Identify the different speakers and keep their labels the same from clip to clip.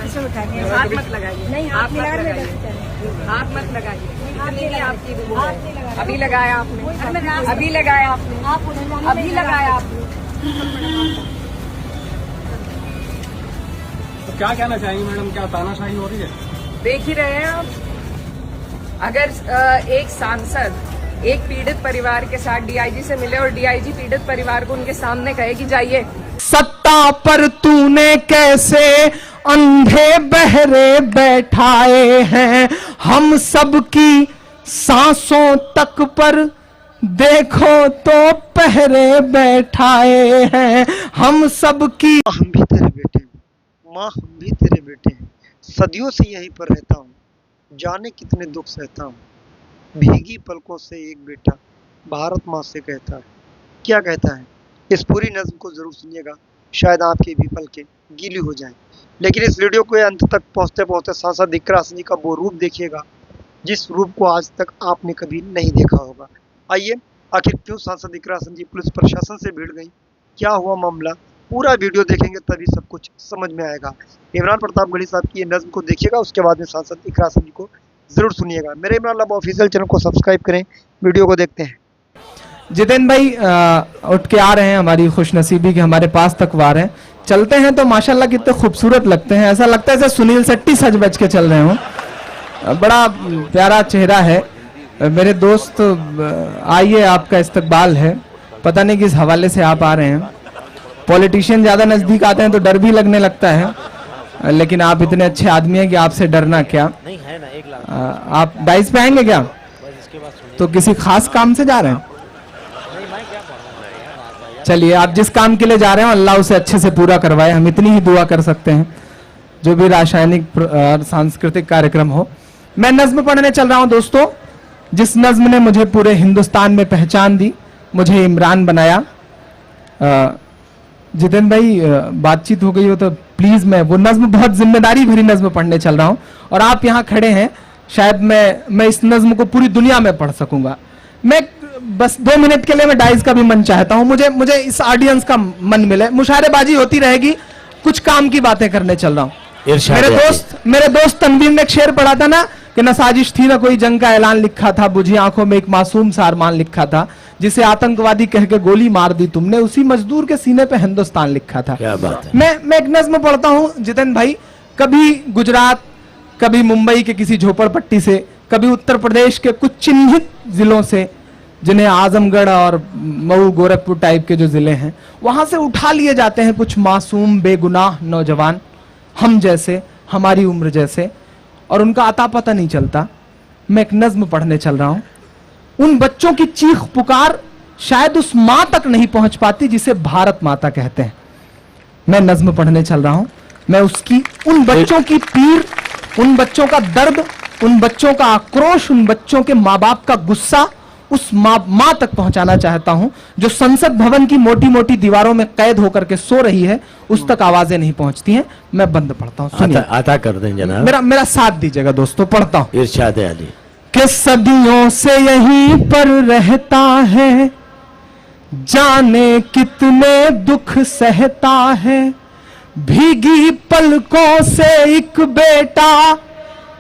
Speaker 1: से उठाइए,
Speaker 2: हाथ मत लगाइए,
Speaker 1: नहीं
Speaker 2: हाथ
Speaker 1: हाथ
Speaker 2: मत
Speaker 1: मिला के
Speaker 2: लगाइए,
Speaker 1: लेकर चलें।
Speaker 2: हाथ मत लगाइए। इतनी ही आपकी वो
Speaker 1: हाथ
Speaker 2: है।
Speaker 1: नहीं लगाना।
Speaker 2: अभी लगाया आपने, अभी लगाया आपने,
Speaker 1: आप उधर जाने
Speaker 2: अभी
Speaker 1: नहीं
Speaker 2: लगाया आपने।
Speaker 3: तो क्या कहना चाहेंगे मैडम, क्या तानाशाही हो रही है?
Speaker 2: देख ही रहे हैं आप, अगर एक सांसद एक पीड़ित परिवार के साथ डीआईजी से मिले और डीआईजी पीड़ित परिवार को उनके सामने कहे कि जाइए,
Speaker 4: सत्ता पर तूने कैसे अंधे बहरे बैठाए हैं, हम सबकी सांसों तक पर देखो तो पहरे बैठाए हैं, हम सबकी।
Speaker 5: हम भी तेरे बेटे हैं, माँ हम भी तेरे बेटे हैं, सदियों से यहीं पर रहता हूँ, जाने कितने दुख सहता हूँ, भीगी पलकों से एक बेटा भारत माँ से कहता है। क्या कहता है, इस पूरी नज़्म को जरूर सुनिएगा, शायद आपकी भी पलकें गीली हो जाएं। लेकिन इस वीडियो के अंत तक पहुंचते पहुंचते सांसद दिक्कर हासन जी का वो रूप देखिएगा जिस रूप को आज तक आपने कभी नहीं देखा होगा। आइए, आखिर क्यों सांसद दिक्कर हासन जी पुलिस प्रशासन से भिड़ गई, क्या हुआ मामला, पूरा वीडियो देखेंगे तभी सब कुछ समझ में आएगा। इमरान प्रतापगढ़ी साहब की ये नज़्म को देखिएगा, उसके बाद में सांसद दिक्कर हासन जी को जरूर सुनिएगा। मेरे इमरान लाभ ऑफिशियल चैनल को सब्सक्राइब करें। वीडियो को देखते हैं।
Speaker 4: जितेंद्र भाई उठ के आ रहे हैं, हमारी खुशनसीबी के हमारे पास तक वार हैं, चलते हैं तो माशाल्लाह कितने खूबसूरत लगते हैं, ऐसा लगता है जैसे सुनील शेट्टी सज बज के चल रहे हों, बड़ा प्यारा चेहरा है। मेरे दोस्त आइए, आपका इस्तकबाल है, पता नहीं किस हवाले से आप आ रहे हैं। पॉलिटिशियन ज़्यादा नज़दीक आते हैं तो डर भी लगने लगता है, लेकिन आप इतने अच्छे आदमी हैं कि आपसे डरना क्या।
Speaker 6: नहीं है ना, 1 लाख
Speaker 4: आप डाइस पे आएंगे क्या?
Speaker 6: इसके बाद
Speaker 4: तो किसी खास काम से जा रहे हैं? चलिए, आप जिस काम के लिए जा रहे हो अल्लाह उसे अच्छे से पूरा करवाए, हम इतनी ही दुआ कर सकते हैं। जो भी रासायनिक सांस्कृतिक कार्यक्रम हो। मैं नज्म पढ़ने चल रहा हूं दोस्तों, जिस नज्म ने मुझे पूरे हिंदुस्तान में पहचान दी, मुझे इमरान बनाया। जितेंद्र भाई बातचीत हो गई हो तो प्लीज, मैं वो नज्म, बहुत जिम्मेदारी भरी नज्म पढ़ने चल रहा हूं और आप यहाँ खड़े हैं, शायद मैं इस नज्म को पूरी दुनिया में पढ़ सकूंगा। मैं बस 2 मिनट के लिए मैं डाइस का भी मन चाहता हूं, मुझे इस ऑडियंस का मन मिले, मुशायरेबाजी होती रहेगी, कुछ काम की बातें करने चल रहा हूं। मेरे दोस्त तनवीर ने एक शेर पढ़ा था ना कि न साजिश थी ना कोई जंग का ऐलान लिखा था, बुझी आंखों में एक मासूम सा अरमान लिखा था, जिसे आतंकवादी कह के गोली मार दी तुमने, उसी मजदूर के सीने पे हिंदुस्तान लिखा था।
Speaker 6: क्या बात है।
Speaker 4: मैं एक नज्म पढ़ता हूं जितेंद्र भाई, कभी गुजरात, कभी मुंबई के किसी झोपड़पट्टी से, कभी उत्तर प्रदेश के कुछ चिन्हित जिलों से, जिन्हें आजमगढ़ और मऊ गोरखपुर टाइप के जो जिले हैं, वहां से उठा लिए जाते हैं कुछ मासूम बेगुनाह नौजवान, हम जैसे, हमारी उम्र जैसे, और उनका अता पता नहीं चलता। मैं एक नज्म पढ़ने चल रहा हूं, उन बच्चों की चीख पुकार शायद उस मां तक नहीं पहुंच पाती जिसे भारत माता कहते हैं। मैं नज्म पढ़ने चल रहा हूं, मैं उसकी, उन बच्चों की पीर, उन बच्चों का दर्द, उन बच्चों का आक्रोश, उन बच्चों के माँ बाप का गुस्सा उस माँ तक पहुंचाना चाहता हूं जो संसद भवन की मोटी मोटी दीवारों में कैद होकर के सो रही है, उस तक आवाजें नहीं पहुंचती हैं। मैं बंद पढ़ता हूं, सुनिए।
Speaker 6: आता कर दें जनाब,
Speaker 4: मेरा साथ दीजिएगा दोस्तों, पढ़ता हूं।
Speaker 6: इरशाद अली
Speaker 4: कि सदियों से यहीं पर रहता है, जाने कितने दुख सहता है, भीगी पलकों से एक बेटा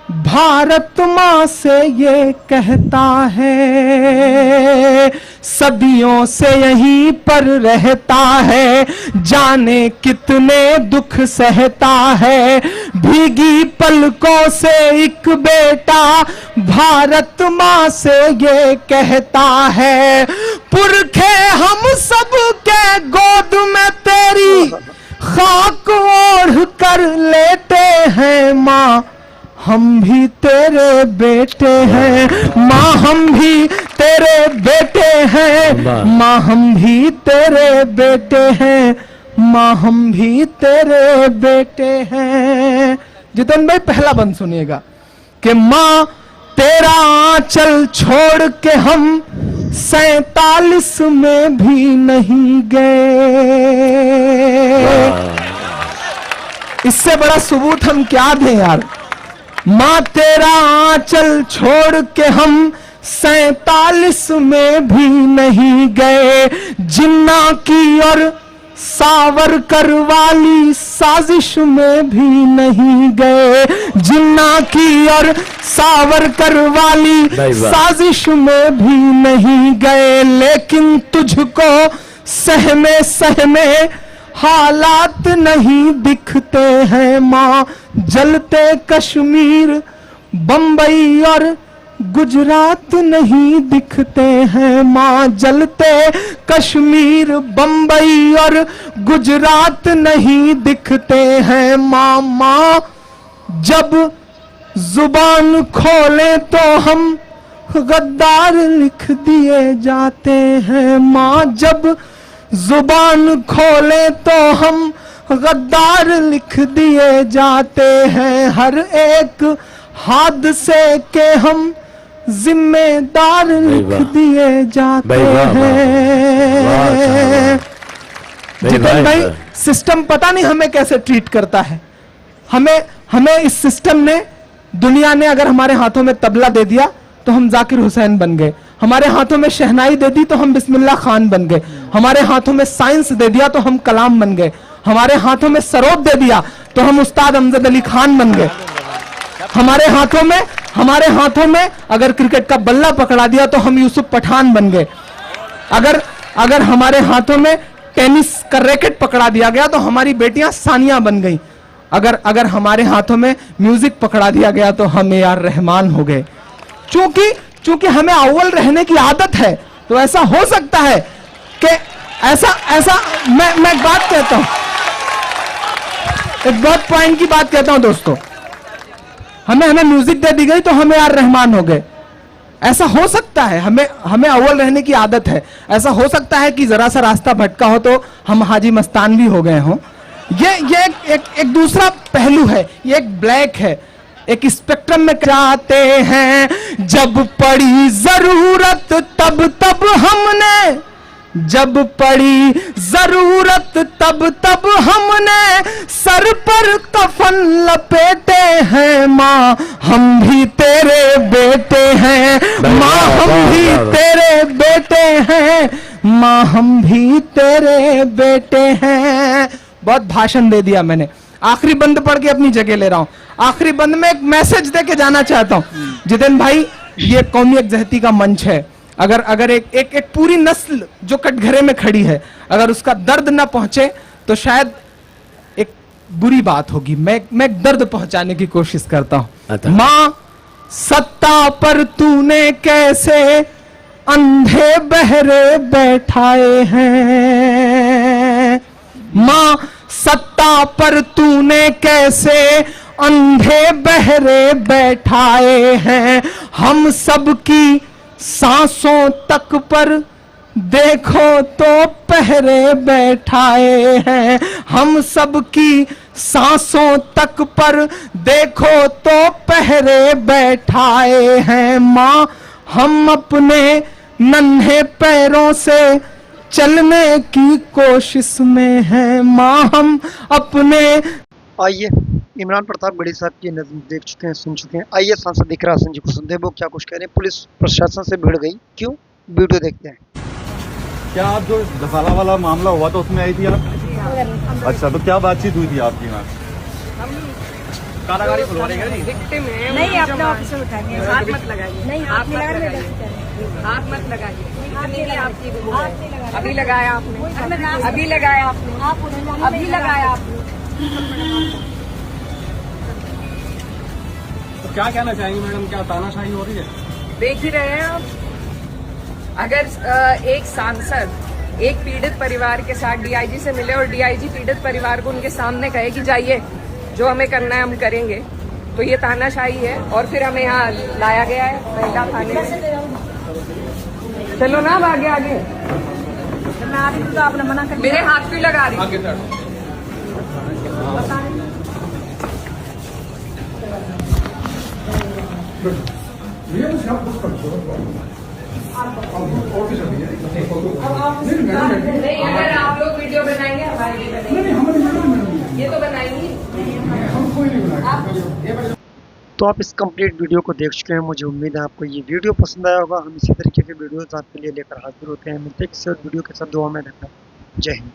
Speaker 4: भारत माँ से ये कहता है, सदियों से यहीं पर रहता है, जाने कितने दुख सहता है, भीगी पलकों से एक बेटा भारत माँ से ये कहता है, पुरखे हम सब के गोद में तेरी खाक ओढ़ कर लेते हैं माँ, हम भी तेरे बेटे हैं माँ, हम भी तेरे बेटे हैं माँ, हम भी तेरे बेटे हैं माँ, हम भी तेरे बेटे हैं। जितेंद्र भाई पहला बंद सुनिएगा कि माँ तेरा आंचल छोड़ के हम 47 में भी नहीं गए। इससे बड़ा सबूत हम क्या दें यार। माँ तेरा आंचल छोड़ के हम 47 में भी नहीं गए, जिन्ना की और सावरकर वाली साजिश में भी नहीं गए, जिन्ना की और सावरकर वाली साजिश में भी नहीं गए, लेकिन तुझको सहमे सहमे हालात नहीं दिखते हैं माँ। जलते कश्मीर बंबई और गुजरात नहीं दिखते हैं माँ, जलते कश्मीर बंबई और गुजरात नहीं दिखते हैं माँ। माँ जब जुबान खोले तो हम गद्दार लिख दिए जाते हैं माँ, जब जुबान खोले तो हम गद्दार लिख दिए जाते हैं। हर एक हादसे के हम जिम्मेदार लिख दिए जाते हैं। जितेन भाई, सिस्टम पता नहीं हमें कैसे ट्रीट करता है। हमें इस सिस्टम ने, दुनिया ने अगर हमारे हाथों में तबला दे दिया तो हम जाकिर हुसैन बन गए, हमारे हाथों में शहनाई दे दी तो हम बिस्मिल्लाह खान बन गए, हमारे हाथों में साइंस दे दिया तो हम कलाम बन गए, हमारे हाथों में सरोद दे दिया तो हम उस्ताद अमजद अली खान बन गए, हमारे हाथों में अगर क्रिकेट का बल्ला पकड़ा दिया तो हम यूसुफ पठान बन गए, अगर हमारे हाथों में टेनिस का रैकेट पकड़ा दिया गया तो हमारी बेटियां सानिया बन गई, अगर हमारे हाथों में म्यूजिक पकड़ा दिया गया तो हम यार रहमान हो गए। चूंकि हमें अव्वल रहने की आदत है, तो ऐसा हो सकता है कि ऐसा मैं एक बात कहता हूं, एक बहुत पॉइंट की बात कहता हूं दोस्तों, हमें म्यूजिक दे दी गई तो हम यार रहमान हो गए। ऐसा हो सकता है, हमें अव्वल रहने की आदत है, ऐसा हो सकता है कि जरा सा रास्ता भटका हो तो हम हाजी मस्तान भी हो गए हों। ये एक दूसरा पहलू है, ये एक ब्लैक है, एक स्पेक्ट्रम में जाते हैं। जब पड़ी जरूरत तब हमने, जब पड़ी जरूरत तब हमने सर पर कफन लपेटे हैं माँ, हम भी तेरे बेटे हैं माँ, हम भी तेरे बेटे हैं माँ, हम भी तेरे बेटे हैं। बहुत भाषण दे दिया मैंने, आखिरी बंद पढ़ के अपनी जगह ले रहा हूं। आखिरी बंद में एक मैसेज दे के जाना चाहता हूं। जितेन भाई, ये कौमी यकजहती का मंच है, अगर एक पूरी नस्ल जो कटघरे में खड़ी है, अगर उसका दर्द ना पहुंचे तो शायद एक बुरी बात होगी। मैं एक दर्द पहुंचाने की कोशिश करता हूं। मां, सत्ता पर तूने कैसे अंधे बहरे बैठाए हैं, मां सत्ता पर तूने कैसे अंधे बहरे बैठाए हैं। हम सबकी सांसों तक पर देखो तो पहरे बैठाए हैं, हम सबकी सांसों तक पर देखो तो पहरे बैठाए हैं। मां, हम अपने नन्हे पैरों से चलने की कोशिश में हैं मां, हम अपने।
Speaker 5: आइए, इमरान प्रताप गढ़ी साहब की नज़्म देख चुके हैं, सुन चुके हैं। आइए सांसद इकरा हसन जी को सुनते हैं, वो क्या कुछ कह रहे हैं। पुलिस प्रशासन से भिड़ गई, क्यों? वीडियो देखते हैं।
Speaker 1: क्या आप जो दसाला वाला मामला हुआ था उसमें आई थी आप? अच्छा, तो क्या बातचीत हुई थी आपकी वहाँ?
Speaker 3: कारागारी खुलवाने गए जी?
Speaker 2: विक्टिम है,
Speaker 7: नहीं, अपने ऑफिस में उठाएंगे।
Speaker 2: हाथ मत लगाइए,
Speaker 7: नहीं,
Speaker 2: हाथ मत
Speaker 7: लगाने
Speaker 2: लगाइए, हाथ मत लगाइए। इतनी भी आपकी अभी लगाया आपने, अभी लगाया आपने, अभी लगाया आपने।
Speaker 3: तो क्या कहना चाहेंगे मैडम, क्या तानाशाही हो रही है?
Speaker 2: देख ही रहे हैं आप, अगर एक सांसद एक पीड़ित परिवार के साथ डीआईजी से मिले और डीआईजी पीड़ित परिवार को उनके सामने कहे कि जाइए, जो हमें करना है हम करेंगे, तो ये तानाशाही है। और फिर हमें यहाँ लाया गया है महिला थाने में। चलो ना अब आगे आगे,
Speaker 7: तो आपने मना कर
Speaker 2: मेरे हाथ क्यों लगा रही?
Speaker 3: आगे सर,
Speaker 2: नहीं, अगर आप लोग वीडियो बनाएंगे हमारे लिए बनाएंगे, ये तो बनाएंगे।
Speaker 5: तो आप इस कंप्लीट वीडियो को देख चुके हैं। मुझे उम्मीद है आपको ये वीडियो पसंद आया होगा। हम इसी तरीके के वीडियोस आपके लिए लेकर हाजिर होते हैं। मिलते हैं किसी और वीडियो के साथ। दुआ में रहना। जय हिंद।